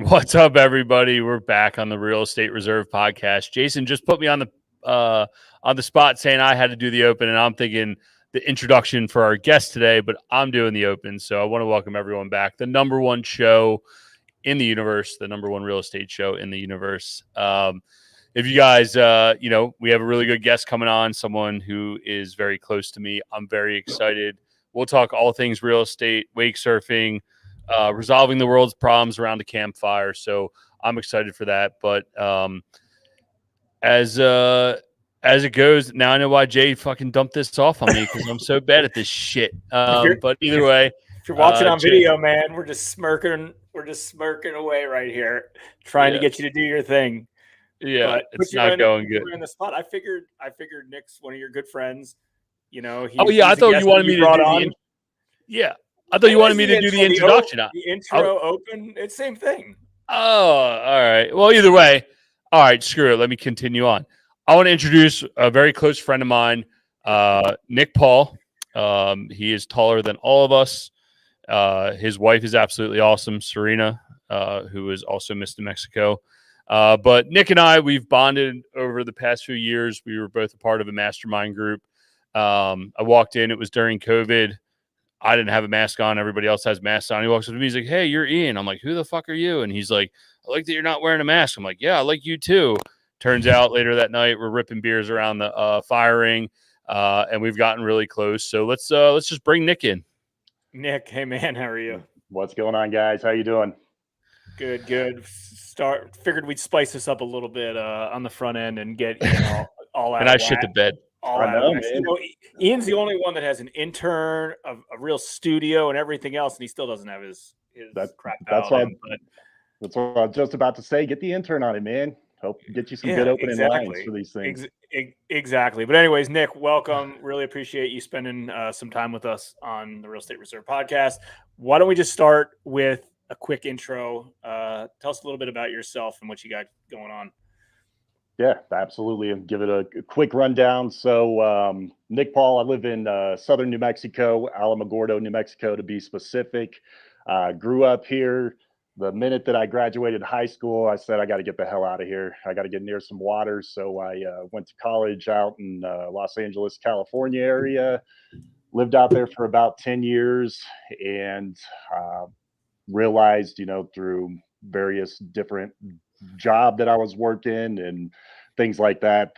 What's up, everybody? We're back on the Real Estate Reserve podcast. Jason just put me on the spot saying I had to do the open, and I'm thinking the introduction for our guest today, but I'm doing the open. So I want to welcome everyone back. The number one show in the universe, the number one real estate show in the universe. If you guys, we have a really good guest coming on, someone who is very close to me. I'm very excited. We'll talk all things real estate, wake surfing, resolving the world's problems around the campfire. So I'm excited for that. But as it goes, now I know why Jay fucking dumped this off on me because I'm so bad at this shit. But either way, if you're watching on video, man, we're just smirking. We're just smirking away right here, trying to get you to do your thing. Yeah, but it's not going good. In the spot, I figured Nick's one of your good friends. You know. I thought you wanted me to do the. Yeah. I thought you wanted me to do the introduction. The intro open, it's same thing. Oh, all right. Well, either way, all right, screw it. Let me continue on. I want to introduce a very close friend of mine, Nick Paul. He is taller than all of us. His wife is absolutely awesome, Serena, who is also Miss New Mexico. But Nick and I, we've bonded over the past few years. We were both a part of a mastermind group. I walked in. It was during COVID. I didn't have a mask on. Everybody else has masks on. He walks up to me. He's like, "Hey, you're Ian." I'm like, "Who the fuck are you?" And he's like, "I like that you're not wearing a mask." I'm like, "Yeah, I like you too." Turns out later that night, we're ripping beers around the fire ring, and we've gotten really close. So let's just bring Nick in. Nick, hey man, how are you? What's going on, guys? How you doing? Good. Figured we'd spice this up a little bit on the front end and get all out. And I shit the bed. Ian's the only one that has an intern, a real studio, and everything else, and he still doesn't have his crap out. That's what I was just about to say. Get the intern on it, man. Hope get you some good opening lines for these things. Exactly. But anyways, Nick, welcome. Really appreciate you spending some time with us on the Real Estate Reserve podcast. Why don't we just start with a quick intro? Tell us a little bit about yourself and what you got going on. Yeah, absolutely. And give it a quick rundown. So Nick Paul, I live in southern New Mexico, Alamogordo, New Mexico, to be specific. Grew up here. The minute that I graduated high school, I said, I got to get the hell out of here. I got to get near some water. So I went to college out in Los Angeles, California area, lived out there for about 10 years and realized, through various different job that I was working and things like that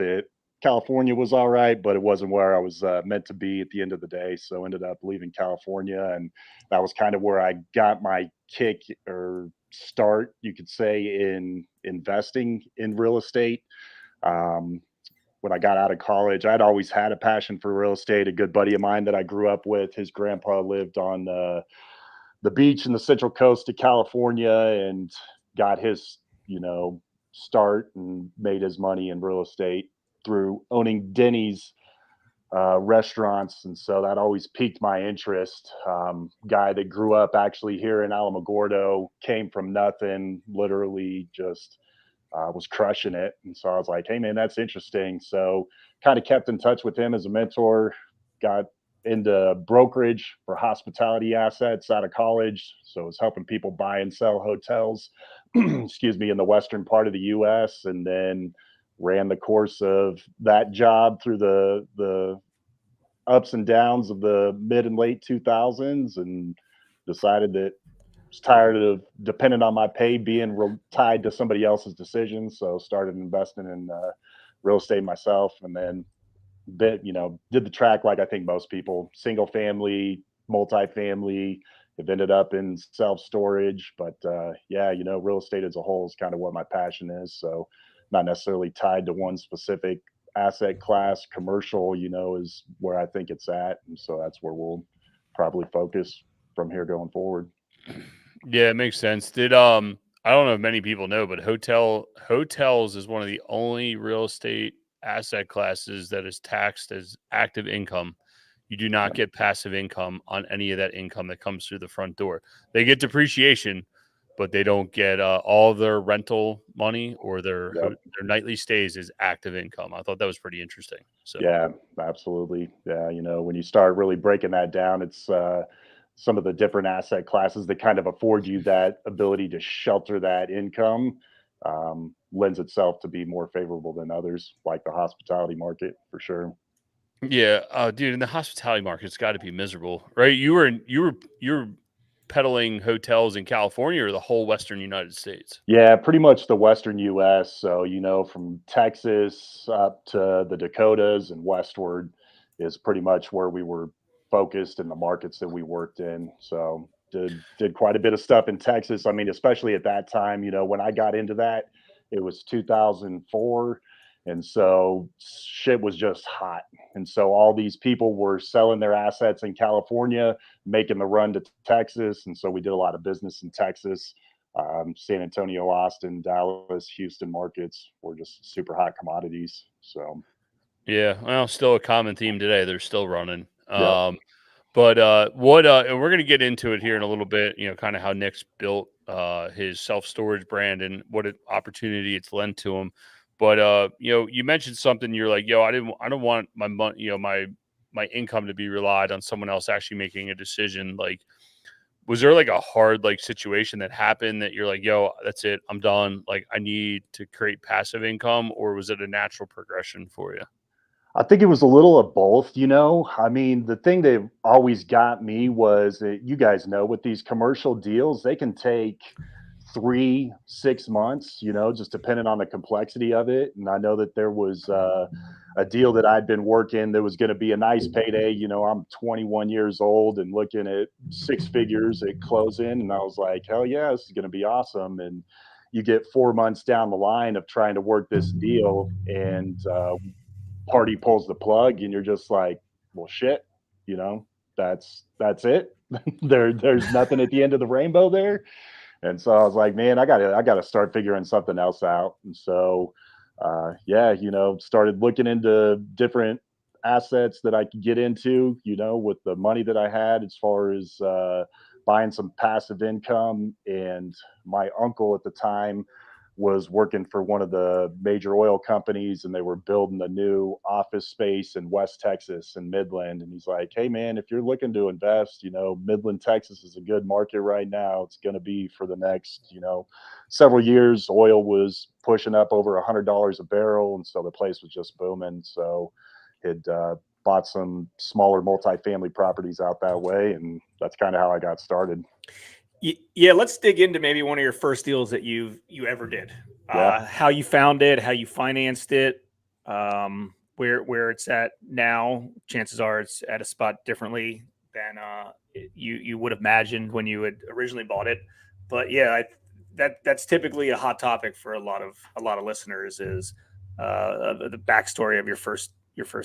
California was all right, but it wasn't where I was meant to be at the end of the day. So ended up leaving California, and that was kind of where I got my kick or start, you could say, in investing in real estate. When I got out of college, I'd always had a passion for real estate. A good buddy of mine that I grew up with, his grandpa lived on the beach in the Central Coast of California and got his start and made his money in real estate through owning Denny's restaurants. And so that always piqued my interest. Guy that grew up actually here in Alamogordo, came from nothing, literally just was crushing it. And so I was like, hey man, that's interesting. So kind of kept in touch with him as a mentor, got into brokerage for hospitality assets out of college. So I was helping people buy and sell hotels, excuse me, in the western part of the US, and then ran the course of that job through the ups and downs of the mid and late 2000s, and decided that I was tired of depending on my pay being tied to somebody else's decisions. So started investing in real estate myself, and then did the track like I think most people, single family, multifamily, have ended up in self-storage. But real estate as a whole is kind of what my passion is. So not necessarily tied to one specific asset class. Commercial, is where I think it's at. And so that's where we'll probably focus from here going forward. Yeah, it makes sense. I don't know if many people know, but hotels is one of the only real estate asset classes that is taxed as active income. You do not get passive income on any of that income that comes through the front door. They get depreciation, but they don't get all their rental money or their nightly stays as active income. I thought that was pretty interesting. So yeah, absolutely. Yeah, when you start really breaking that down, it's some of the different asset classes that kind of afford you that ability to shelter that income lends itself to be more favorable than others, like the hospitality market for sure. Yeah, dude, in the hospitality market, it's got to be miserable, right? You were peddling hotels in California or the whole Western United States? Yeah, pretty much the Western US. So, from Texas up to the Dakotas and westward is pretty much where we were focused in the markets that we worked in. So, did quite a bit of stuff in Texas. I mean, especially at that time, when I got into that, it was 2004. And so shit was just hot. And so all these people were selling their assets in California, making the run to Texas. And so we did a lot of business in Texas. San Antonio, Austin, Dallas, Houston markets were just super hot commodities. So, Yeah, well, still a common theme today. They're still running. yep. But and we're going to get into it here in a little bit, kind of how Nick's built his self-storage brand and what an opportunity it's lent to him. But you mentioned something. You're like, I don't want my money, my income to be relied on someone else actually making a decision. Like, was there like a hard situation that happened that you're like, that's it, I'm done. Like, I need to create passive income, or was it a natural progression for you? I think it was a little of both, I mean, the thing that always got me was that you guys know with these commercial deals, they can take 3, 6 months, just depending on the complexity of it. And I know that there was a deal that I'd been working that was going to be a nice payday. I'm 21 years old and looking at 6 figures at closing. And I was like, hell yeah, this is going to be awesome. And you get 4 months down the line of trying to work this deal and party pulls the plug and you're just like, well, shit, that's it. There's nothing at the end of the rainbow there. And so I was like, man, I gotta start figuring something else out. And so yeah, started looking into different assets that I could get into, with the money that I had as far as buying some passive income. And my uncle at the time was working for one of the major oil companies and they were building a new office space in West Texas and Midland. And he's like, hey man, if you're looking to invest, Midland, Texas is a good market right now. It's going to be for the next, several years. Oil was pushing up over $100 a barrel. And so the place was just booming. So it bought some smaller multifamily properties out that way. And that's kind of how I got started. Yeah, let's dig into maybe one of your first deals that you ever did. Yeah. How you found it, how you financed it, where it's at now. Chances are it's at a spot differently than you would have imagined when you had originally bought it. But yeah, that's typically a hot topic for a lot of listeners is the backstory of your first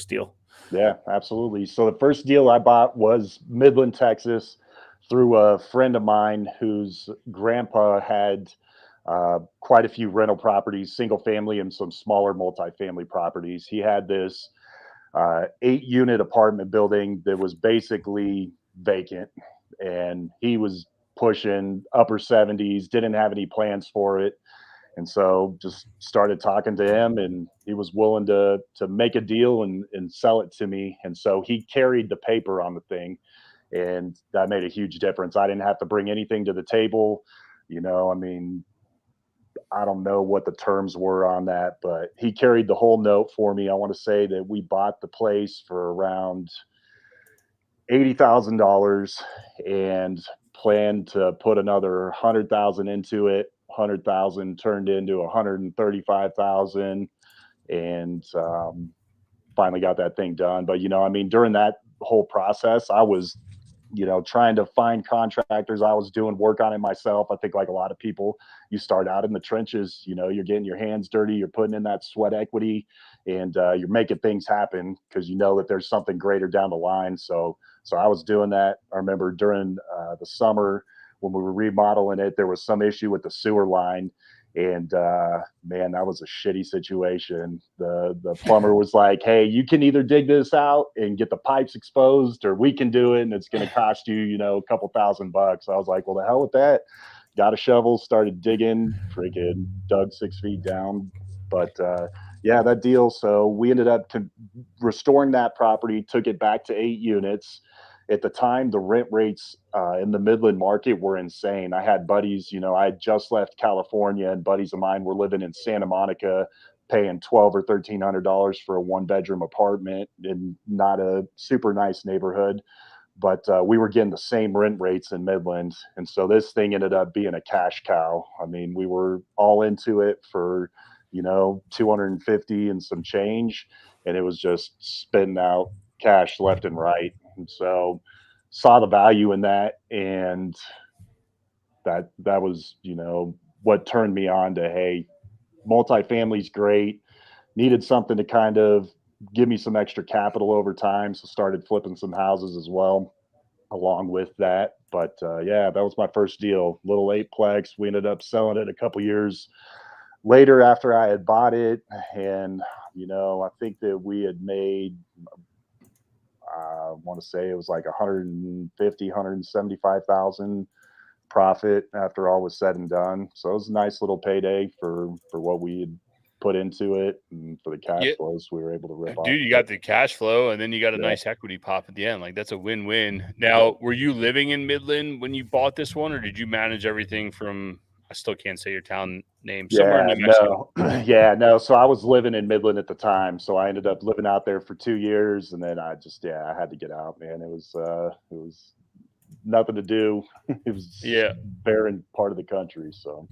deal. Yeah, absolutely. So the first deal I bought was Midland, Texas, through a friend of mine whose grandpa had quite a few rental properties, single family and some smaller multifamily properties. He had this 8-unit apartment building that was basically vacant, and he was pushing upper 70s, didn't have any plans for it. And so just started talking to him and he was willing to make a deal and sell it to me. And so he carried the paper on the thing. And that made a huge difference. I didn't have to bring anything to the table. I mean, I don't know what the terms were on that, but he carried the whole note for me. I want to say that we bought the place for around $80,000 and planned to put another 100,000 into it. 100,000 turned into 135,000 and finally got that thing done. But I mean, during that whole process, I was trying to find contractors. I was doing work on it myself. I think like a lot of people, you start out in the trenches, you're getting your hands dirty, you're putting in that sweat equity and you're making things happen because that there's something greater down the line. So I was doing that. I remember during the summer when we were remodeling it, there was some issue with the sewer line. And man, that was a shitty situation. The plumber was like, hey, you can either dig this out and get the pipes exposed, or we can do it and it's going to cost you, a couple $1,000. I was like, well, the hell with that. Got a shovel, started digging, freaking dug 6 feet down. But yeah, that deal. So we ended up restoring that property, took it back to 8 units. at the time, the rent rates in the Midland market were insane. I had buddies, I had just left California, and buddies of mine were living in Santa Monica, paying $1,200 or $1,300 for a 1-bedroom apartment in not a super nice neighborhood. But we were getting the same rent rates in Midland. And so this thing ended up being a cash cow. I mean, we were all into it for, 250 and some change. And it was just spitting out cash left and right. And so saw the value in that. And that was, what turned me on to, hey, multifamily's great. Needed something to kind of give me some extra capital over time. So started flipping some houses as well along with that. But yeah, that was my first deal. Little 8-plex. We ended up selling it a couple years later after I had bought it. And, I think that we had made, I want to say it was like 150, 175,000 profit after all was said and done. So it was a nice little payday for what we had put into it, and for the cash flows we were able to rip off. Dude, you got the cash flow, and then you got a nice equity pop at the end. Like, that's a win-win. Now, were you living in Midland when you bought this one, or did you manage everything from, I still can't say your town name, somewhere in New Mexico? No. So I was living in Midland at the time. So I ended up living out there for 2 years, and then I just, I had to get out, man. It was nothing to do. It was barren part of the country. So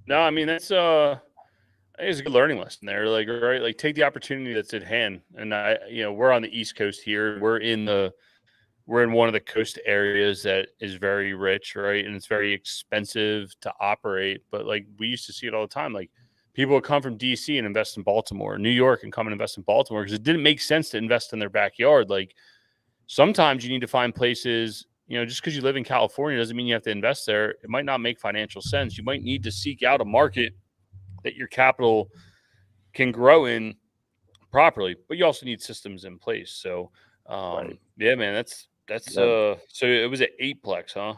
no, I mean, that's I think it's a good learning lesson there. Like, right, like take the opportunity that's at hand. And we're on the East Coast here. We're in one of the coast areas that is very rich, right? And it's very expensive to operate. But like, we used to see it all the time. Like, people would come from DC and invest in Baltimore, New York, and come and invest in Baltimore because it didn't make sense to invest in their backyard. Like, sometimes you need to find places, just because you live in California doesn't mean you have to invest there. It might not make financial sense. You might need to seek out a market that your capital can grow properly, but you also need systems in place. So, yeah, man, that's so it was an 8-plex, huh?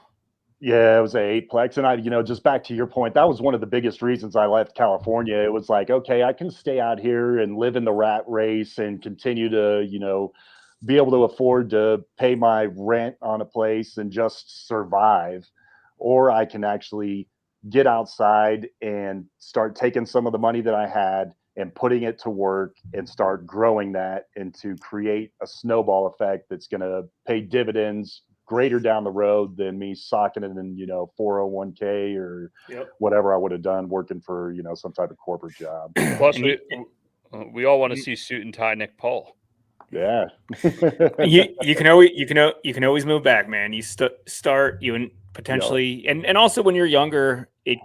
Yeah, it was an 8-plex. And I, just back to your point, that was one of the biggest reasons I left California. It was like, okay, I can stay out here and live in the rat race and continue to, be able to afford to pay my rent on a place and just survive, or I can actually get outside and start taking some of the money that I had and putting it to work and start growing that, and to create a snowball effect that's going to pay dividends greater down the road than me socking it in, 401k or whatever I would have done working for, some type of corporate job. Plus, we all want to see suit and tie Nick Paul. Yeah. you can always move back, man. You start you potentially, and also when you're younger, it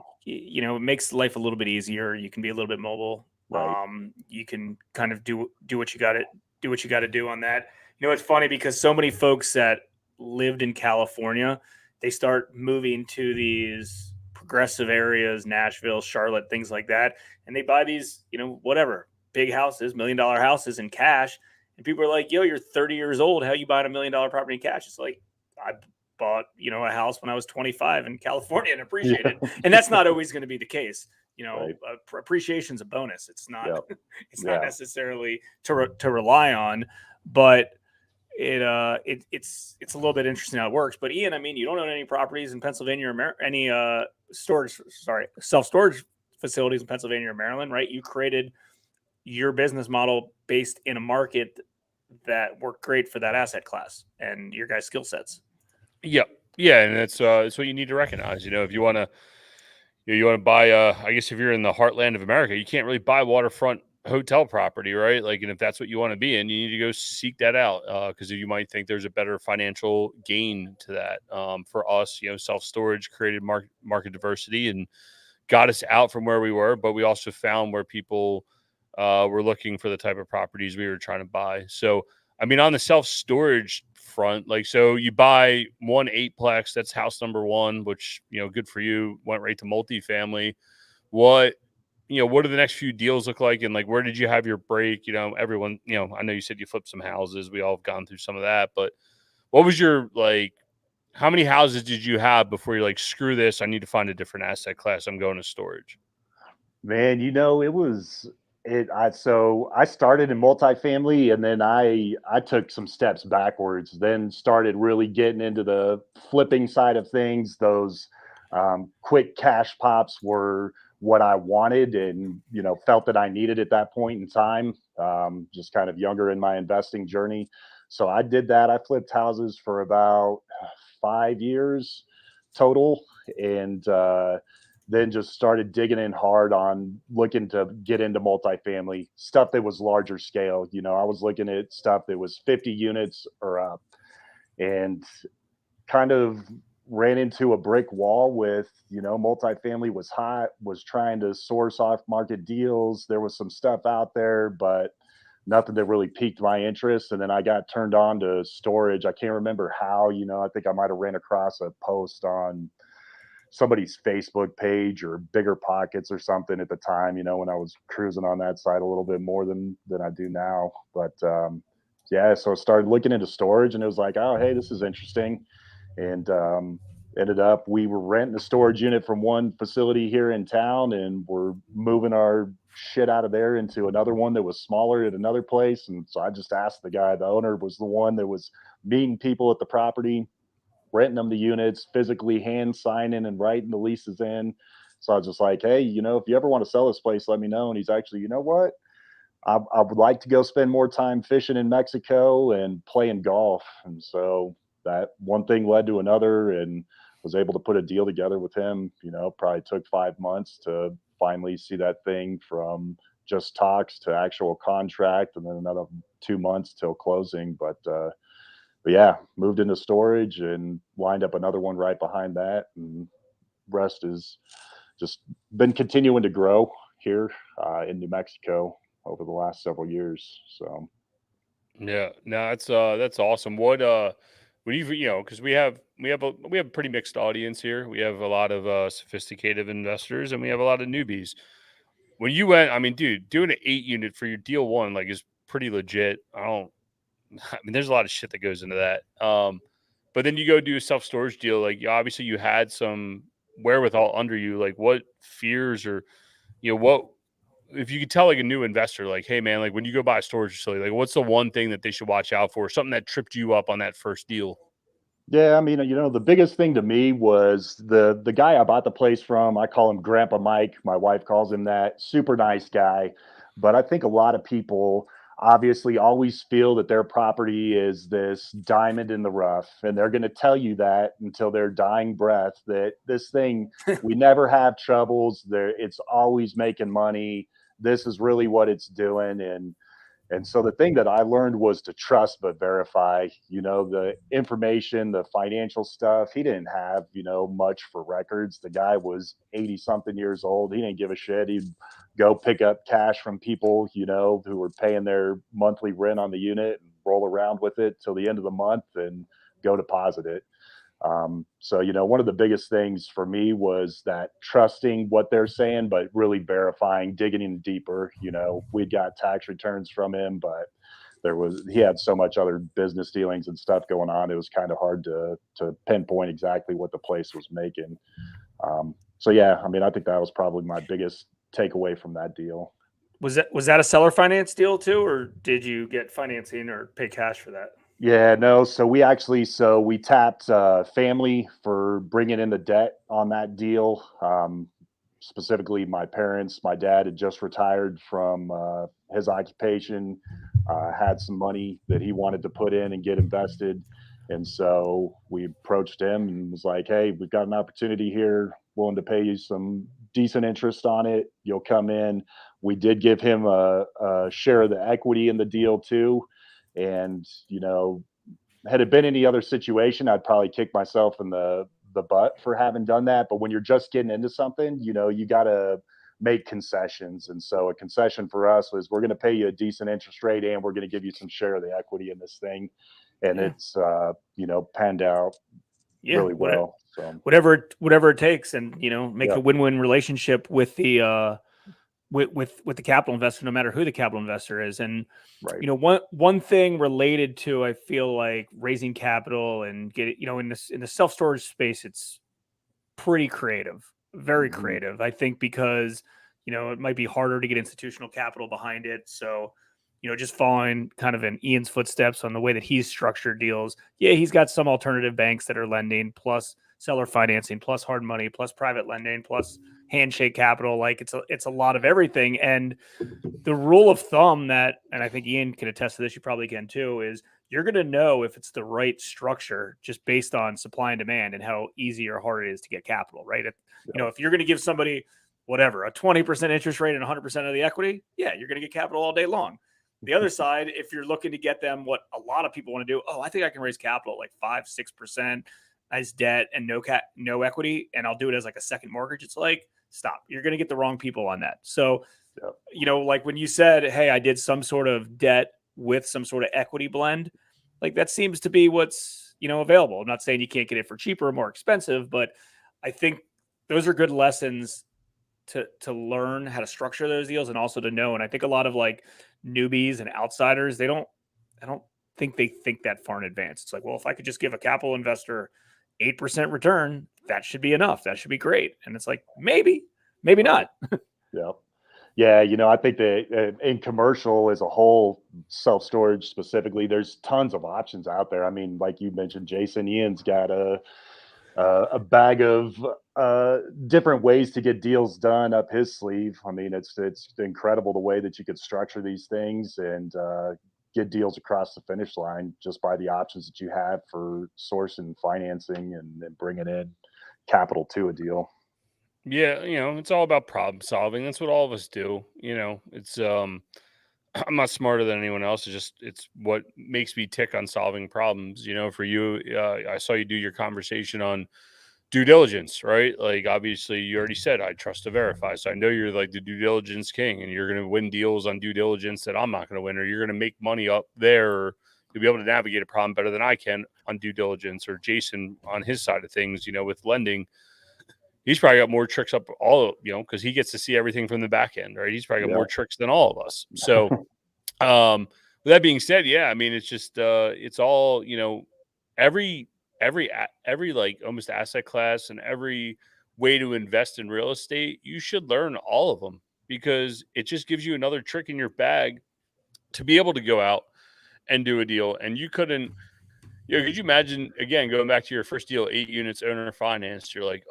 makes life a little bit easier. You can be a little bit mobile. Right. You can kind of do what you got to do on that. It's funny because so many folks that lived in California, they start moving to these progressive areas, Nashville, Charlotte, things like that, and they buy these, whatever, big houses, $1 million houses in cash. And people are like, yo, you're 30 years old. How you buying $1 million property in cash? It's like, I bought, a house when I was 25 in California and appreciated it. And that's not always going to be the case. Appreciation's a bonus. It's not, it's not necessarily to rely on, but it's a little bit interesting how it works. But Ian, I mean, you don't own any properties in Pennsylvania or any self-storage facilities in Pennsylvania or Maryland, right? You created your business model based in a market that worked great for that asset class and your guys' skill sets. Yeah. And that's what you need to recognize. If you want to buy, I guess if you're in the heartland of America, you can't really buy waterfront hotel property, right? Like, and if that's what you want to be in, you need to go seek that out, because you might think there's a better financial gain to that. For us, self-storage created market diversity and got us out from where we were, but we also found where people were looking for the type of properties we were trying to buy. So, I mean, on the self-storage front, like, so you buy one 8-plex, that's house number one, which, good for you, went right to multifamily. What are the next few deals look like? And like, where did you have your break? Everyone, I know you said you flipped some houses. We all have gone through some of that, but what was your, like, how many houses did you have before you're like, screw this, I need to find a different asset class, I'm going to storage? Man, it was So I started in multifamily, and then I took some steps backwards, then started really getting into the flipping side of things. Those quick cash pops were what I wanted, and felt that I needed at that point in time. Just kind of younger in my investing journey, so I did that. I flipped houses for about 5 years total, and then just started digging in hard on looking to get into multifamily stuff that was larger scale. I was looking at stuff that was 50 units or up, and kind of ran into a brick wall with, multifamily was hot, was trying to source off market deals. There was some stuff out there, but nothing that really piqued my interest. And then I got turned on to storage. I can't remember how. I think I might have ran across a post on somebody's Facebook page or Bigger Pockets or something at the time, when I was cruising on that side a little bit more than I do now. But yeah, so I started looking into storage, and it was like, oh, hey, this is interesting. And ended up, we were renting a storage unit from one facility here in town, and we're moving our shit out of there into another one that was smaller at another place. And so I just asked the guy, the owner was the one that was meeting people at the property, renting them the units, physically hand signing and writing the leases in. So I was just like, hey, if you ever want to sell this place, let me know. And he's actually, you know what? I would like to go spend more time fishing in Mexico and playing golf. And so that one thing led to another, and was able to put a deal together with him. Probably took 5 months to finally see that thing from just talks to actual contract, and then another 2 months till closing. But yeah, moved into storage and lined up another one right behind that. And rest is just been continuing to grow here in New Mexico over the last several years. So Yeah, no, that's awesome. What do because we have a pretty mixed audience here. We have a lot of sophisticated investors, and we have a lot of newbies. When you went, I mean, dude, doing an 8 unit for your deal one, like, is pretty legit. I mean, there's a lot of shit that goes into that. But then you go do a self storage deal. Like, obviously, you had some wherewithal under you. Like, what fears or what if you could tell like a new investor, like, hey man, like when you go buy a storage facility, like what's the one thing that they should watch out for? Something that tripped you up on that first deal. yeah, I mean, the biggest thing to me was the guy I bought the place from. I call him Grandpa Mike. My wife calls him that. Super nice guy. But I think a lot of people obviously always feel that their property is this diamond in the rough, and they're going to tell you that until their dying breath, that this thing, we never have troubles there, it's always making money, this is really what it's doing. And so the thing that I learned was to trust but verify. The information, the financial stuff. He didn't have, much for records. The guy was 80 something years old. He didn't give a shit. He'd go pick up cash from people, who were paying their monthly rent on the unit, and roll around with it till the end of the month and go deposit it. So, one of the biggest things for me was that trusting what they're saying, but really verifying, digging in deeper. We got tax returns from him, but he had so much other business dealings and stuff going on. It was kind of hard to pinpoint exactly what the place was making. So yeah, I mean, I think that was probably my biggest takeaway from that deal. Was that a seller finance deal too, or did you get financing or pay cash for that? Yeah, no. So we tapped family for bringing in the debt on that deal. Specifically, my parents. My dad had just retired from his occupation, had some money that he wanted to put in and get invested, and so we approached him and was like, "Hey, we've got an opportunity here. Willing to pay you some decent interest on it. You'll come in." We did give him a share of the equity in the deal too. And, had it been any other situation, I'd probably kick myself in the butt for having done that. But when you're just getting into something, you got to make concessions. And so a concession for us was, we're going to pay you a decent interest rate, and we're going to give you some share of the equity in this thing. And it's, panned out really well. So whatever it takes, and make Yeah. a win-win relationship with the with the capital investor, no matter who the capital investor is. And Right. one thing related to, I feel like, raising capital and get it, in the self-storage space, it's pretty creative, very Mhm. creative. I think because it might be harder to get institutional capital behind it. So, just following kind of in Ian's footsteps on the way that he's structured deals. Yeah, he's got some alternative banks that are lending, plus seller financing, plus hard money, plus private lending, plus handshake capital. Like it's a lot of everything. And the rule of thumb that, and I think Ian can attest to this, you probably can too, is you're going to know if it's the right structure just based on supply and demand and how easy or hard it is to get capital, right? If you're going to give somebody whatever, a 20% interest rate and 100% of the equity, yeah, you're going to get capital all day long. The other side, if you're looking to get them what a lot of people want to do, I think I can raise capital like 5-6% as debt and no equity, and I'll do it as like a second mortgage. It's like, stop. You're going to get the wrong people on that. So, like when you said, hey, I did some sort of debt with some sort of equity blend, like that seems to be what's, available. I'm not saying you can't get it for cheaper or more expensive, but I think those are good lessons to learn how to structure those deals and also to know. And I think a lot of like newbies and outsiders, I don't think they think that far in advance. It's like, well, if I could just give a capital investor 8% return, that should be enough. That should be great. And it's like, maybe not. Yeah. Yeah. I think that in commercial as a whole, self-storage specifically, there's tons of options out there. I mean, like you mentioned, Jason, Ian's got a bag of different ways to get deals done up his sleeve. I mean, it's incredible the way that you could structure these things and get deals across the finish line just by the options that you have for sourcing financing and bringing in capital to a deal. Yeah, it's all about problem solving. That's what all of us do. It's I'm not smarter than anyone else. It's what makes me tick on solving problems. For you, I saw you do your conversation on due diligence, right? Like obviously you already said I trust to verify. So I know you're like the due diligence king and you're going to win deals on due diligence that I'm not going to win, or you're going to make money up there, or you'll be able to navigate a problem better than I can on due diligence, or Jason on his side of things, with lending. He's probably got more tricks up because he gets to see everything from the back end, right? He's probably got more tricks than all of us. So, with that being said, yeah, I mean, it's just, it's all, every like almost asset class and every way to invest in real estate, you should learn all of them because it just gives you another trick in your bag to be able to go out and do a deal. And you couldn't, could you imagine, again, going back to your first deal, 8 units owner financed, you're like,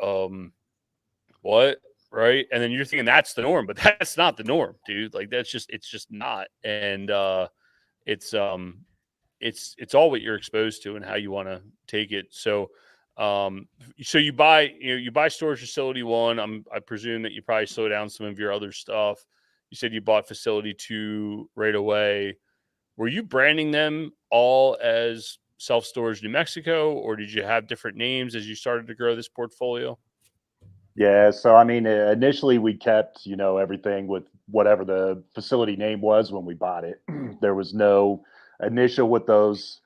what? Right. And then you're thinking that's the norm, but that's not the norm, dude. Like it's just not. And it's all what you're exposed to and how you want to take it. So so you buy storage facility 1. I presume that you probably slow down some of your other stuff. You said you bought facility 2 right away. Were you branding them all as Self-Storage New Mexico, or did you have different names as you started to grow this portfolio? Yeah, so I mean, initially we kept, everything with whatever the facility name was when we bought it. There was no initial with those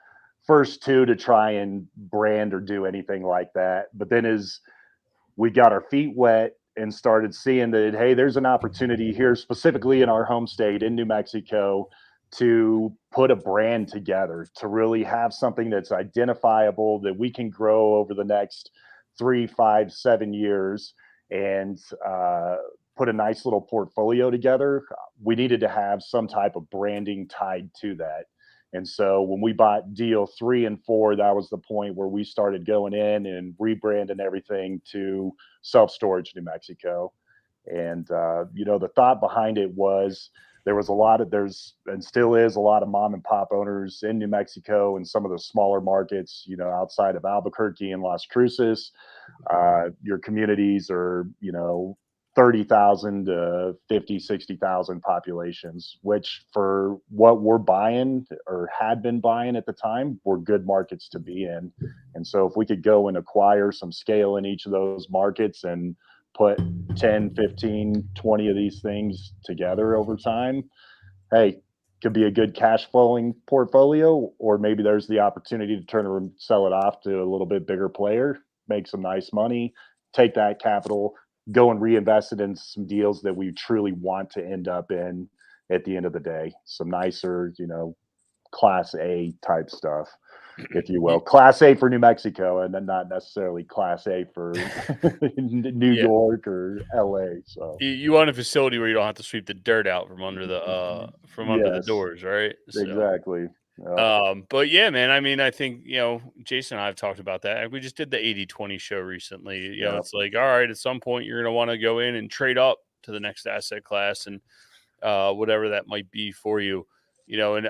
first 2 to try and brand or do anything like that. But then as we got our feet wet and started seeing that, hey, there's an opportunity here, specifically in our home state in New Mexico, to put a brand together, to really have something that's identifiable that we can grow over the next 3, 5, 7 years and put a nice little portfolio together. We needed to have some type of branding tied to that. And so when we bought deal 3 and 4, that was the point where we started going in and rebranding everything to Self-Storage New Mexico. And, the thought behind it was there's and still is a lot of mom and pop owners in New Mexico and some of the smaller markets, outside of Albuquerque and Las Cruces. Your communities are, 30,000 to 50, 60,000 populations, which for what we're buying or had been buying at the time were good markets to be in. And so if we could go and acquire some scale in each of those markets and put 10, 15, 20 of these things together over time, hey, could be a good cash flowing portfolio, or maybe there's the opportunity to turn and sell it off to a little bit bigger player, make some nice money, take that capital, go and reinvest it in some deals that we truly want to end up in at the end of the day. Some nicer, class A type stuff. if you will. Class A for New Mexico, and then not necessarily Class A for New York or LA. So you want a facility where you don't have to sweep the dirt out from under the under the doors, right? So, exactly. But yeah, man, I mean, I think, Jason and I have talked about that. We just did the 80-20 show recently. It's like, all right, at some point you're going to want to go in and trade up to the next asset class and whatever that might be for you, and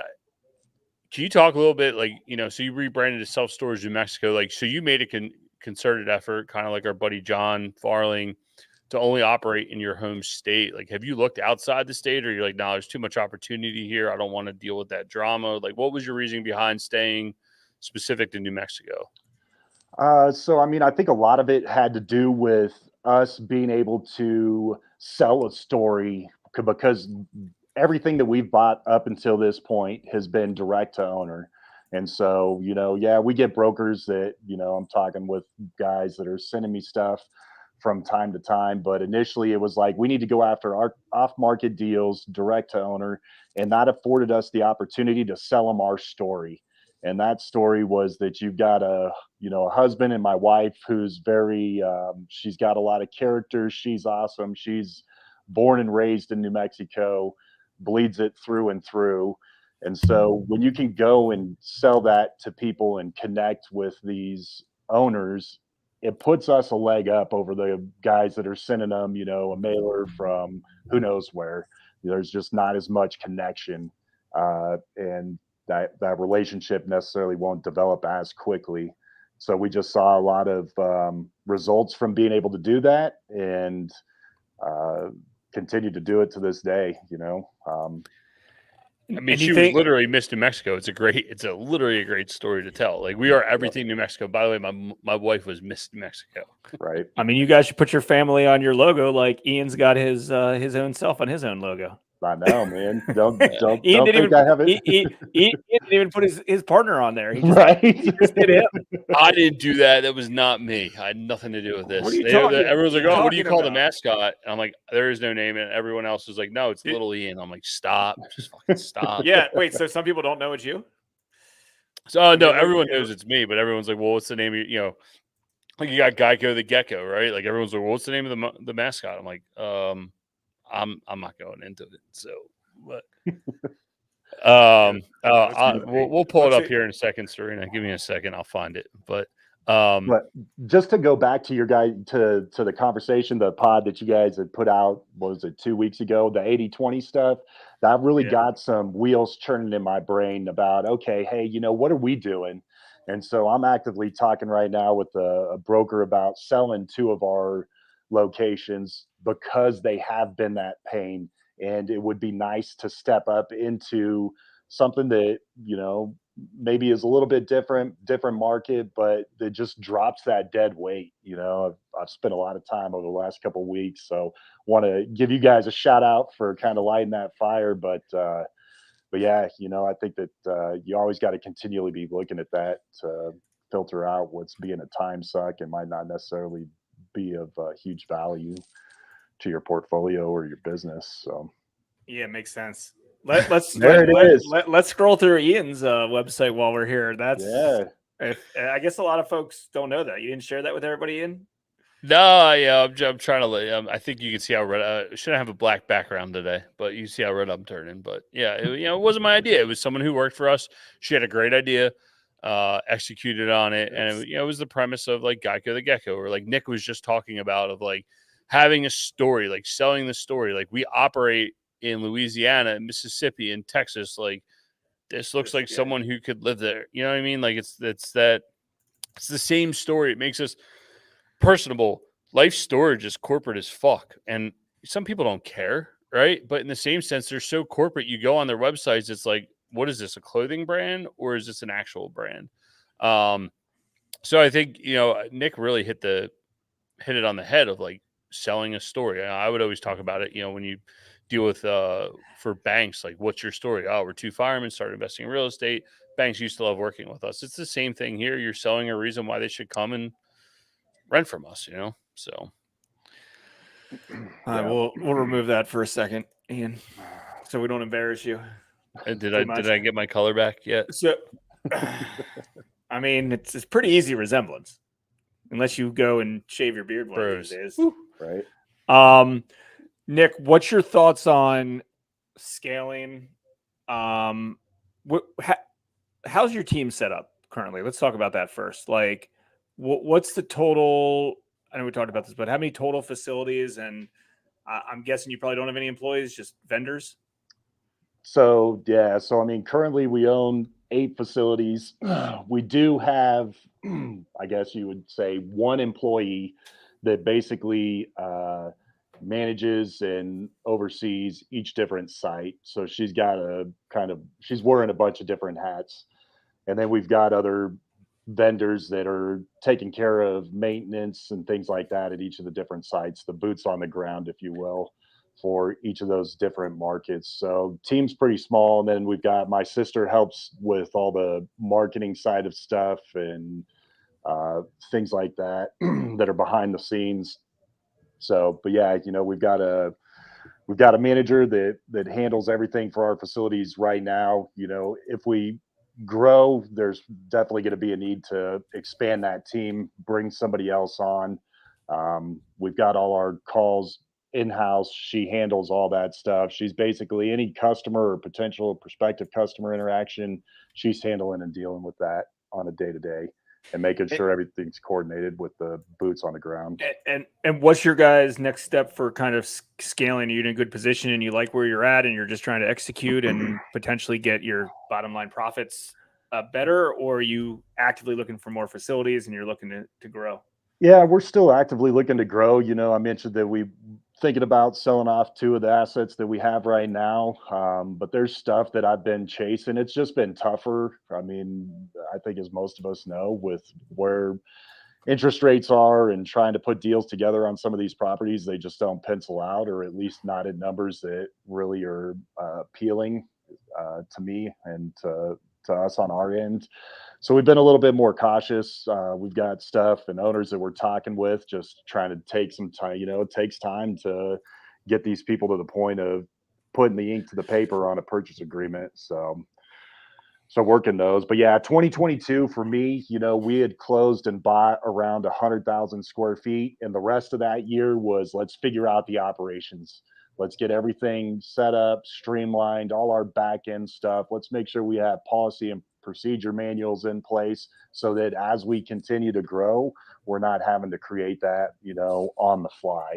can you talk a little bit, like, so you rebranded to Self Storage New Mexico, like, so you made a concerted effort, kind of like our buddy John Farling, to only operate in your home state. Like, have you looked outside the state, or you're like, no, there's too much opportunity here, I don't want to deal with that drama? Like, what was your reasoning behind staying specific to New Mexico? So, I mean, I think a lot of it had to do with us being able to sell a story, because everything that we've bought up until this point has been direct to owner. And so, we get brokers that, I'm talking with guys that are sending me stuff from time to time. But initially it was like, we need to go after our off-market deals direct to owner. And that afforded us the opportunity to sell them our story. And that story was that you've got a husband and my wife who's very, she's got a lot of character. She's awesome. She's born and raised in New Mexico, bleeds it through and through. And so when you can go and sell that to people and connect with these owners, it puts us a leg up over the guys that are sending them, a mailer from who knows where. There's just not as much connection. And that relationship necessarily won't develop as quickly. So we just saw a lot of results from being able to do that, and continue to do it to this day. I mean, she was literally Miss New Mexico. It's literally a great story to tell. Like, we are everything New Mexico. By the way, my wife was Miss New Mexico. Right. I mean, you guys should put your family on your logo, like Ian's got his own self on his own logo. I know, man. Don't Ian think I have it. Ian didn't even put his partner on there. He just did him. I didn't do that. That was not me. I had nothing to do with this. Everyone's like, "Oh, what do you call the mascot?" And I'm like, "There is no name." And everyone else is like, "No, it's Little Ian." I'm like, "Stop, just fucking stop." Yeah. Wait. So some people don't know it's you? So no, everyone knows it's me, but everyone's like, "Well, what's the name of like you got Geico the Gecko, right?" Like, everyone's like, "Well, what's the name of the mascot?" I'm like, I'm not going into it. So, but we'll pull it up here in a second, Serena. Give me a second, I'll find it. But just to go back to your guy to the conversation, the pod that you guys had put out, what was it, 2 weeks ago, the 80-20 stuff, that really got some wheels churning in my brain about, okay, hey, what are we doing? And so I'm actively talking right now with a broker about selling 2 of our locations because they have been that pain, and it would be nice to step up into something that maybe is a little bit different market, but that just drops that dead weight. I've spent a lot of time over the last couple of weeks, so want to give you guys a shout out for kind of lighting that fire. But yeah, I think that you always got to continually be looking at that to filter out what's being a time suck and might not necessarily be of huge value to your portfolio or your business. So yeah, it makes sense. Let's scroll through Ian's website while we're here. I guess a lot of folks don't know that. You didn't share that with everybody, Ian? No, yeah, I'm trying to. I think you can see how red. Shouldn't have a black background today, but you see how red I'm turning. But yeah, it wasn't my idea. It was someone who worked for us. She had a great idea, executed on it, and it was the premise of like Geico the Gecko, or like Nick was just talking about, of like having a story, like selling the story. Like, we operate in Louisiana, Mississippi, and Texas. Like, this looks like someone who could live there. You know what I mean? Like, it's the same story. It makes us personable. Life Storage is corporate as fuck, and some people don't care, right? But in the same sense, they're so corporate. You go on their websites, it's like, what is this, a clothing brand or is this an actual brand? So I think Nick really hit it on the head of like selling a story. I would always talk about it, when you deal with for banks, like, what's your story? Oh, we're 2 firemen, started investing in real estate. Banks used to love working with us. It's the same thing here. You're selling a reason why they should come and rent from us, so we'll remove that for a second, Ian, so we don't embarrass you. Did I get my color back yet? So I mean, it's pretty easy resemblance, unless you go and shave your beard one of these days. Right. Nick, what's your thoughts on scaling? How's your team set up currently? Let's talk about that first. Like, what's the total? I know we talked about this, but how many total facilities? And I'm guessing you probably don't have any employees, just vendors. So I mean, currently we own 8 facilities. We do have, I guess you would say, one employee that basically manages and oversees each different site. So she's got she's wearing a bunch of different hats. And then we've got other vendors that are taking care of maintenance and things like that at each of the different sites, the boots on the ground, if you will, for each of those different markets. So team's pretty small. And then we've got my sister helps with all the marketing side of stuff and things like that that are behind the scenes. So, but yeah, we've got a manager that handles everything for our facilities right now. If we grow, there's definitely going to be a need to expand that team, bring somebody else on. We've got all our calls in-house. She handles all that stuff. She's basically any customer or potential prospective customer interaction, she's handling and dealing with that on a day-to-day and making sure everything's coordinated with the boots on the ground. And what's your guys' next step for kind of scaling? Are you in a good position and you like where you're at and you're just trying to execute and potentially get your bottom line profits better, or are you actively looking for more facilities and you're looking to grow? Yeah, we're still actively looking to grow. I mentioned that we thinking about selling off 2 of the assets that we have right now. But there's stuff that I've been chasing. It's just been tougher. I mean, I think as most of us know, with where interest rates are and trying to put deals together on some of these properties, they just don't pencil out, or at least not at numbers that really are appealing to me and to us on our end. So we've been a little bit more cautious. We've got stuff and owners that we're talking with, just trying to take some time. It takes time to get these people to the point of putting the ink to the paper on a purchase agreement. So working those. But yeah, 2022 for me, we had closed and bought around 100,000 square feet. And the rest of that year was, let's figure out the operations. Let's get everything set up, streamlined, all our back end stuff. Let's make sure we have policy and procedure manuals in place so that as we continue to grow, we're not having to create that, on the fly.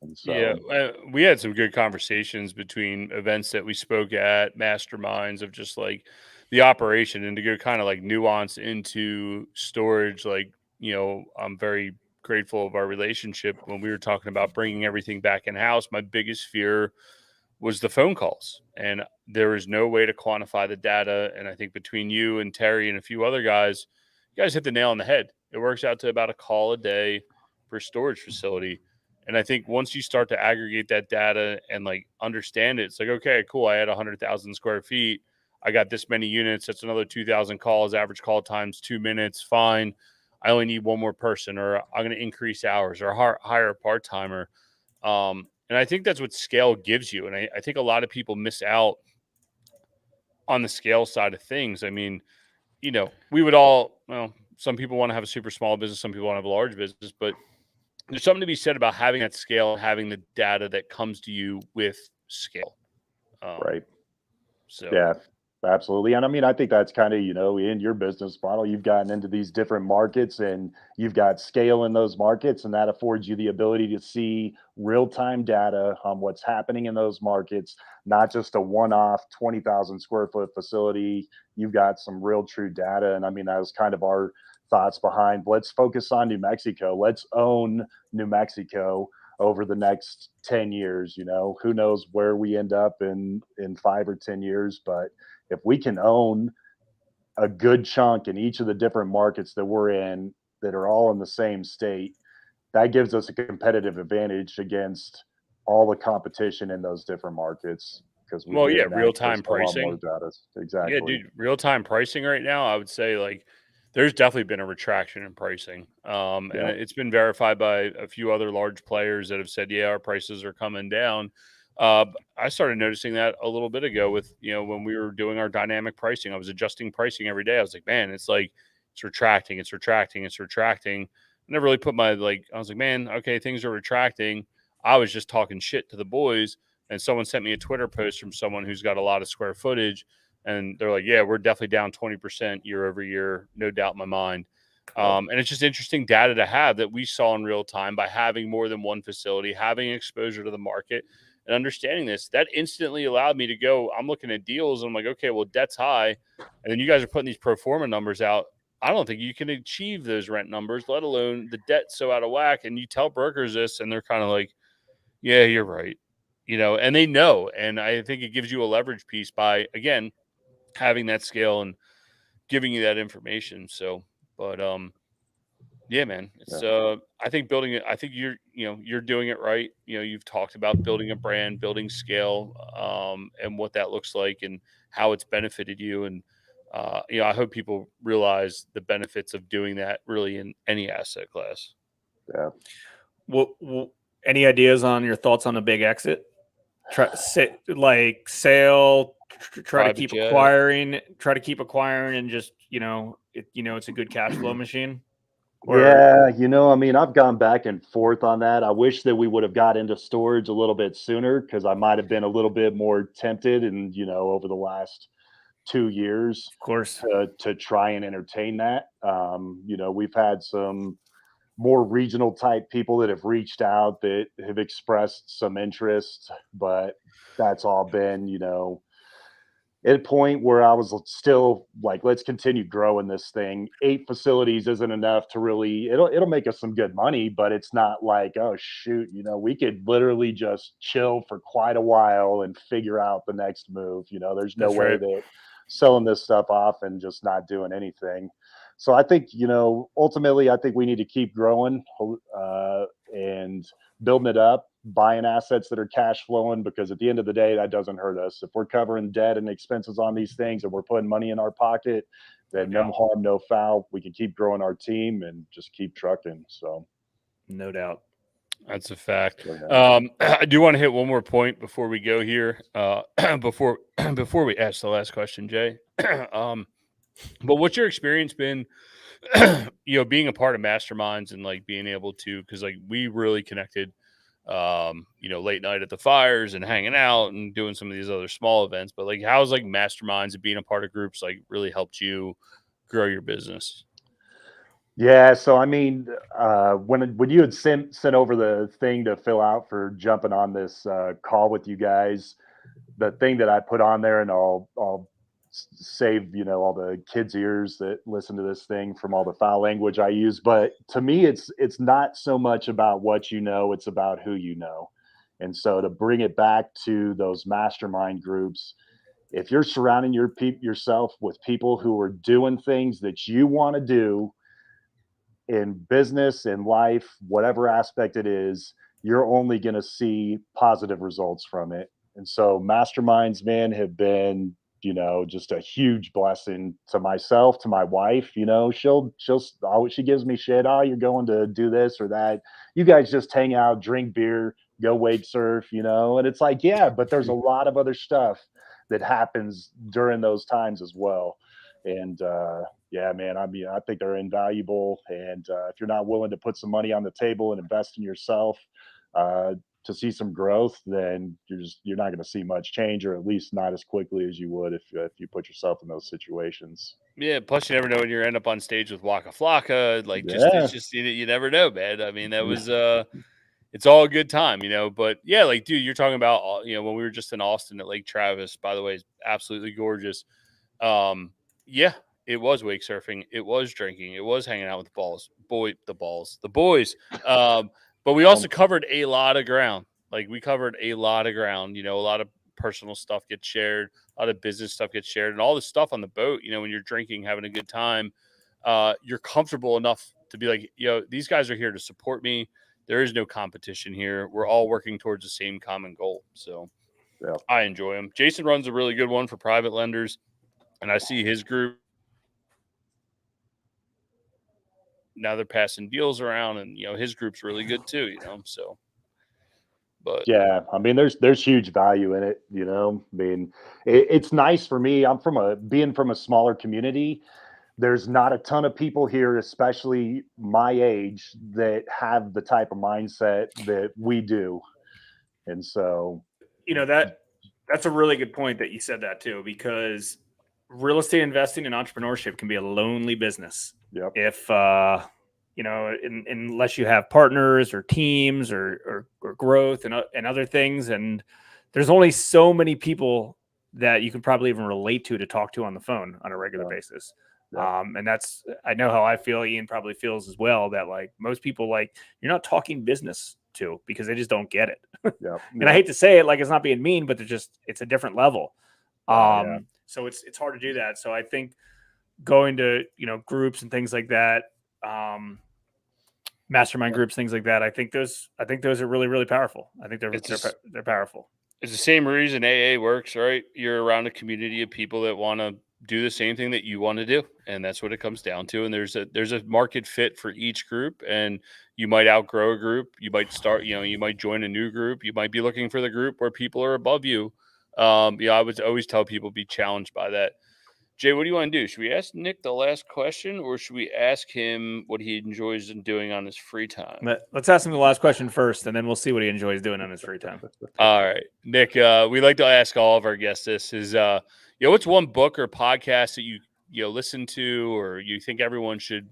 And so, yeah, we had some good conversations between events that we spoke at, masterminds, of just like the operation, and to go kind of like nuance into storage. Like, I'm very grateful of our relationship. When we were talking about bringing everything back in house, my biggest fear was the phone calls, and there is no way to quantify the data. And I think between you and Terry and a few other guys, you guys hit the nail on the head. It works out to about a call a day per storage facility. And I think once you start to aggregate that data and like understand it, it's like, okay, cool. I had 100,000 square feet. I got this many units. That's another 2,000 calls. Average call time's 2 minutes. Fine. I only need one more person, or I'm going to increase hours, or hire a part timer. And I think that's what scale gives you. And I think a lot of people miss out on the scale side of things. I mean, we would all, some people want to have a super small business. Some people want to have a large business, but there's something to be said about having that scale and having the data that comes to you with scale. right. So Yeah, absolutely. And I mean, I think that's kind of, in your business model, you've gotten into these different markets and you've got scale in those markets, and that affords you the ability to see real-time data on what's happening in those markets, not just a one-off 20,000 square foot facility. You've got some real true data. And I mean, that was kind of our thoughts behind, let's focus on New Mexico. Let's own New Mexico over the next 10 years. Who knows where we end up in 5 or 10 years, but if we can own a good chunk in each of the different markets that we're in that are all in the same state, that gives us a competitive advantage against all the competition in those different markets, because we get real-time a lot pricing. more data. Exactly. Yeah, dude, real-time pricing right now, I would say, like, there's definitely been a retraction in pricing. And it's been verified by a few other large players that have said, yeah, our prices are coming down. I started noticing that a little bit ago with, when we were doing our dynamic pricing. I was adjusting pricing every day. I was like, man, it's like it's retracting. I never really put my, I was like, man, okay, things are retracting. I was just talking shit to the boys, and someone sent me a Twitter post from someone who's got a lot of square footage, and they're like, yeah, we're definitely down 20% year over year, no doubt in my mind. And it's just interesting data to have that we saw in real time by having more than one facility, having exposure to the market, and understanding this. That instantly allowed me to go, I'm looking at deals, and I'm like, okay, well, debt's high. And then you guys are putting these pro forma numbers out. I don't think you can achieve those rent numbers, let alone the debt's so out of whack. And you tell brokers this, and they're kind of like, yeah, you're right. And they know. And I think it gives you a leverage piece by, again, having that scale and giving you that information. So, but yeah, man, it's I think building it. I think you're doing it right. You've talked about building a brand, building scale, and what that looks like and how it's benefited you. And I hope people realize the benefits of doing that really in any asset class. Yeah. Well, any ideas on your thoughts on a big exit? Sale. Try to keep acquiring, and just it's a good cash flow machine. Yeah, I've gone back and forth on that. I wish that we would have got into storage a little bit sooner, because I might have been a little bit more tempted, and over the last 2 years, of course, to try and entertain that. We've had some more regional type people that have reached out that have expressed some interest, but that's all been, at a point where I was still like, let's continue growing this thing. 8 facilities isn't enough to really, it'll make us some good money, but it's not like, oh shoot, we could literally just chill for quite a while and figure out the next move. There's no way that selling this stuff off and just not doing anything. So I think, ultimately, I think we need to keep growing and building it up, buying assets that are cash flowing, because at the end of the day, that doesn't hurt us. If we're covering debt and expenses on these things and we're putting money in our pocket, then no harm, no foul. We can keep growing our team and just keep trucking. So, no doubt. That's a fact. I do want to hit one more point before we go here. Before we ask the last question, Jay. But what's your experience been, being a part of masterminds and being able to, because we really connected, late night at the fires and hanging out and doing some of these other small events. But how's masterminds and being a part of groups really helped you grow your business? Yeah, so when you had sent over the thing to fill out for jumping on this call with you guys, the thing that I put on there, and I'll save all the kids' ears that listen to this thing from all the foul language I use. But to me, it's not so much about what it's about who you know. And so to bring it back to those mastermind groups, if you're surrounding yourself with people who are doing things that you want to do in business, in life, whatever aspect it is, you're only going to see positive results from it. And so masterminds, man, have been, just a huge blessing to myself, to my wife. She gives me shit. Oh, you're going to do this or that. You guys just hang out, drink beer, go wake surf, and it's like, yeah, but there's a lot of other stuff that happens during those times as well. And yeah, man, I think they're invaluable. And if you're not willing to put some money on the table and invest in yourself to see some growth, then you're not going to see much change, or at least not as quickly as you would if you put yourself in those situations. Yeah, plus you never know when you end up on stage with Waka Flocka. It's just you never know, man. I mean, that was it's all a good time, But yeah, dude, you're talking about when we were just in Austin at Lake Travis. By the way, it's absolutely gorgeous. Yeah, it was wake surfing. It was drinking. It was hanging out with the boys. But we also covered a lot of ground. We covered a lot of ground. A lot of personal stuff gets shared. A lot of business stuff gets shared, and all the stuff on the boat. When you're drinking, having a good time, you're comfortable enough to be like, these guys are here to support me. There is no competition here. We're all working towards the same common goal. So yeah. I enjoy them. Jason runs a really good one for private lenders, and I see his group. Now they're passing deals around, and his group's really good too. So, but yeah, there's huge value in it. It's nice for me. I'm being from a smaller community. there's not a ton of people here, especially my age, that have the type of mindset that we do. And so, that's a really good point that you said that too, because real estate investing and entrepreneurship can be a lonely business. yep. If unless you have partners or teams or growth and other things, and there's only so many people that you can probably even relate to talk to on the phone on a regular basis. Yeah. And I know how I feel. Ian probably feels as well, that like most people, like, you're not talking business to, because they just don't get it. Yeah. And I hate to say it, like, it's not being mean, but it's a different level. Yeah. So it's hard to do that. So I think going to, groups and things like that, mastermind groups, things like that, I think those are really, really powerful. I think they're powerful. It's the same reason AA works, right? You're around a community of people that want to do the same thing that you want to do, and that's what it comes down to. And there's a market fit for each group, and you might outgrow a group. You might start, you might join a new group. You might be looking for the group where people are above you. I would always tell people, be challenged by that. Jay, what do you want to do? Should we ask Nick the last question, or should we ask him what he enjoys doing on his free time? Let's ask him the last question first, and then we'll see what he enjoys doing on his free time. All right, Nick, we like to ask all of our guests this is, what's one book or podcast that you listen to, or you think everyone should,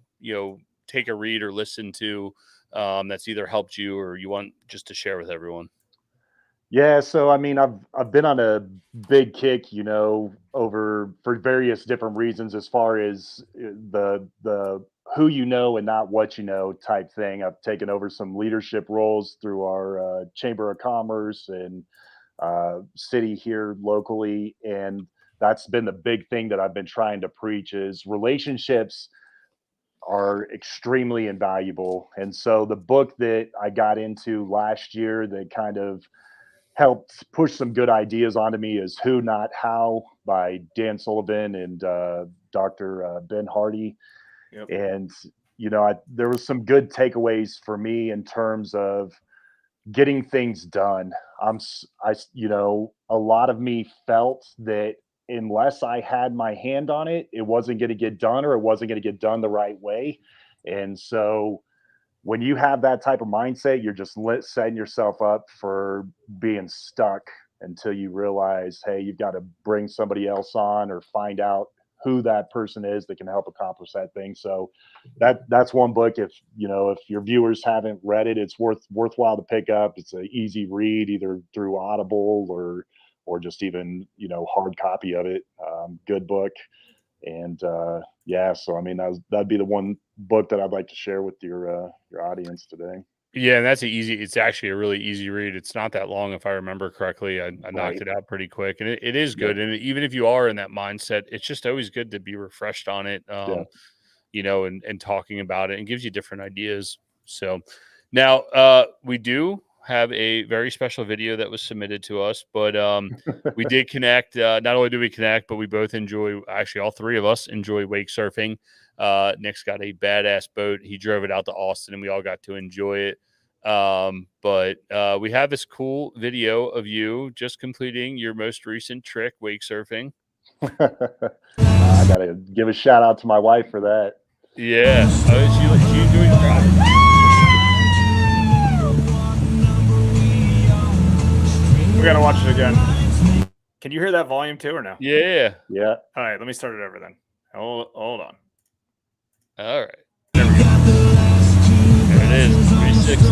take a read or listen to, that's either helped you or you want just to share with everyone? Yeah, so I mean, I've been on a big kick, over for various different reasons, as far as the who you know and not what you know type thing. I've taken over some leadership roles through our Chamber of Commerce and city here locally, and that's been the big thing that I've been trying to preach is relationships are extremely invaluable. And so the book that I got into last year that kind of helped push some good ideas onto me is Who Not How by Dan Sullivan and Dr. Ben Hardy. Yep. And there was some good takeaways for me in terms of getting things done. A lot of me felt that unless I had my hand on it, it wasn't going to get done, or it wasn't going to get done the right way. And so when you have that type of mindset, you're just setting yourself up for being stuck until you realize, hey, you've got to bring somebody else on or find out who that person is that can help accomplish that thing. So that's one book. If your viewers haven't read it, it's worthwhile to pick up. It's an easy read, either through Audible or just even hard copy of it. Good book. And so I mean, that'd be the one book that I'd like to share with your audience today. Yeah, and it's actually a really easy read. It's not that long, if I remember correctly. I knocked it out pretty quick, and it is good. And even if you are in that mindset, it's just always good to be refreshed on it, and talking about it, and gives you different ideas. So now we do have a very special video that was submitted to us, but we did connect. Not only do we connect, but we both enjoy, actually all three of us enjoy wake surfing. Nick's got a badass boat. He drove it out to Austin and we all got to enjoy it. But we have this cool video of you just completing your most recent trick, wake surfing. I got to give a shout out to my wife for that. Yeah. She enjoys driving. We're going to watch it again. Can you hear that volume too, or no? Yeah. Yeah. All right, let me start it over then. Hold on. All right. There we go. There it is. 360.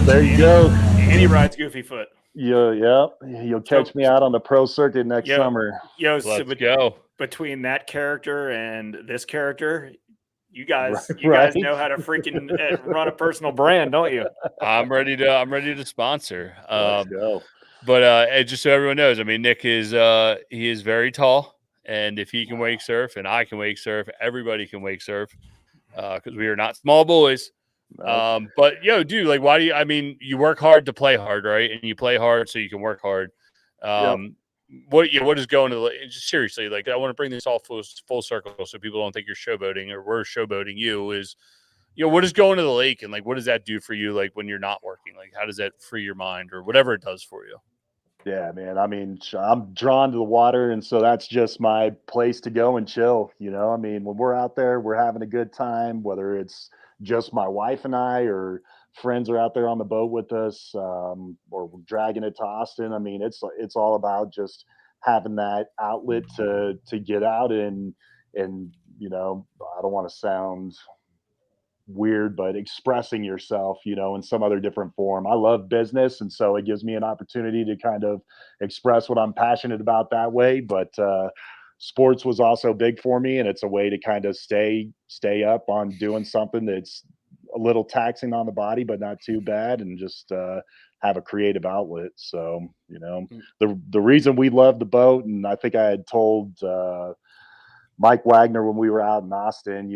There you go. And he rides Goofy Foot. Yeah. You'll catch me out on the pro circuit next summer. Let's go. Between that character and this character, you guys know how to freaking run a personal brand, don't you? I'm ready to sponsor. Let's go. But just so everyone knows, I mean, Nick is he is very tall, and if he can wake surf and I can wake surf, everybody can wake surf, because we are not small boys. No. But dude, like, why do you? I mean, you work hard to play hard, right? And you play hard so you can work hard. What is going to seriously? Like, I want to bring this all full circle so people don't think you're showboating or we're showboating you. Is what is going to the lake and like, what does that do for you? Like when you're not working, like how does that free your mind or whatever it does for you? Yeah, man. I mean, I'm drawn to the water, and so that's just my place to go and chill. I mean, when we're out there, we're having a good time, whether it's just my wife and I or friends are out there on the boat with us, or we're dragging it to Austin. I mean, it's all about just having that outlet to get out and I don't want to sound weird, but expressing yourself, in some other different form. I love business, and so it gives me an opportunity to kind of express what I'm passionate about that way. But sports was also big for me, and it's a way to kind of stay up on doing something that's a little taxing on the body, but not too bad, and just have a creative outlet. So, the reason we love the boat, and I think I had told Mike Wagner when we were out in Austin,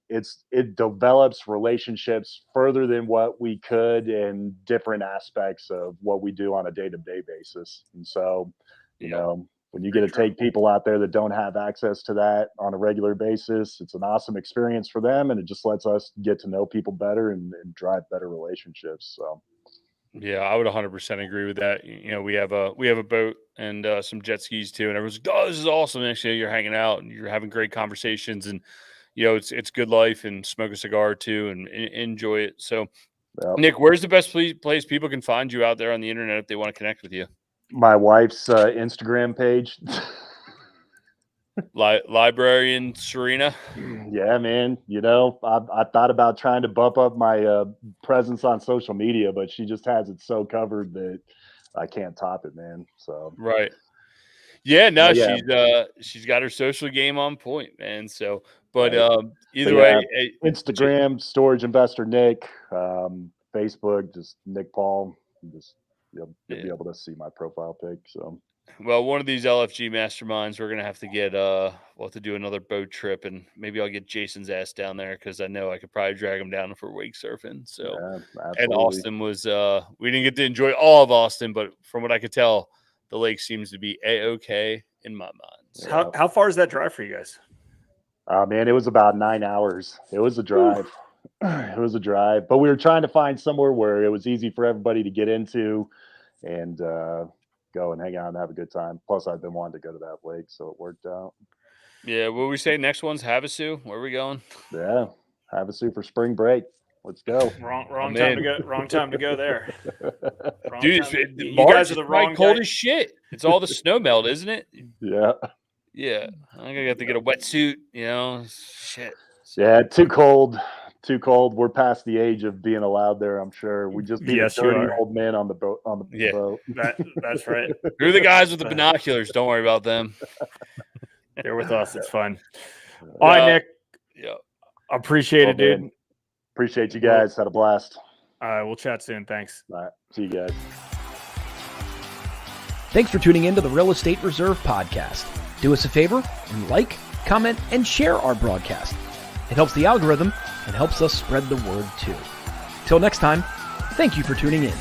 it develops relationships further than what we could in different aspects of what we do on a day-to-day basis. And so, when you get to take people out there that don't have access to that on a regular basis, it's an awesome experience for them, and it just lets us get to know people better and drive better relationships. So. Yeah, I would 100% agree with that. We have a boat and some jet skis too, and everyone's like, "Oh, this is awesome!" Next day, you're hanging out and you're having great conversations, and it's good life. And smoke a cigar too, and enjoy it. So, yep. Nick, where's the best place people can find you out there on the internet if they want to connect with you? My wife's Instagram page. Librarian Serena. Yeah, man. I thought about trying to bump up my presence on social media, but she just has it so covered that I can't top it, man. So right. Yeah, no, she's got her social game on point, man. So, but right. Either way, Instagram, Storage Investor Nick, Facebook, just Nick Paul. You'll be able to see my profile pic. So. Well, one of these LFG masterminds, we're gonna have to get we'll have to do another boat trip, and maybe I'll get Jason's ass down there because I know I could probably drag him down for wake surfing. So, and Austin was we didn't get to enjoy all of Austin, but from what I could tell, the lake seems to be a-okay in my mind. So. How far is that drive for you guys? Man, it was about 9 hours. It was a drive. It was a drive, but we were trying to find somewhere where it was easy for everybody to get into, and go and hang out and have a good time. Plus, I've been wanting to go to that lake, so it worked out. Yeah, what we say next one's Havasu? Where are we going? Yeah, Havasu for spring break. Let's go. Wrong time to go. Wrong time to go there. Dude, you guys are the wrong cold as shit. It's all the snow melt, isn't it? Yeah. Yeah, I'm gonna have to get a wetsuit. Shit. Yeah, too cold. Too cold. We're past the age of being allowed there. I'm sure we just be a dirty old man on the boat. Boat. That's right. Who are the guys with the binoculars? Don't worry about them. They're with us. It's fun. All right, Nick. Yeah. Appreciate it, dude. Man. Appreciate you guys. Had a blast. All right, we'll chat soon. Thanks. All right. See you guys. Thanks for tuning in to the Real Estate Reserve podcast. Do us a favor and like, comment, and share our broadcast. It helps the algorithm and helps us spread the word too. Till next time, thank you for tuning in.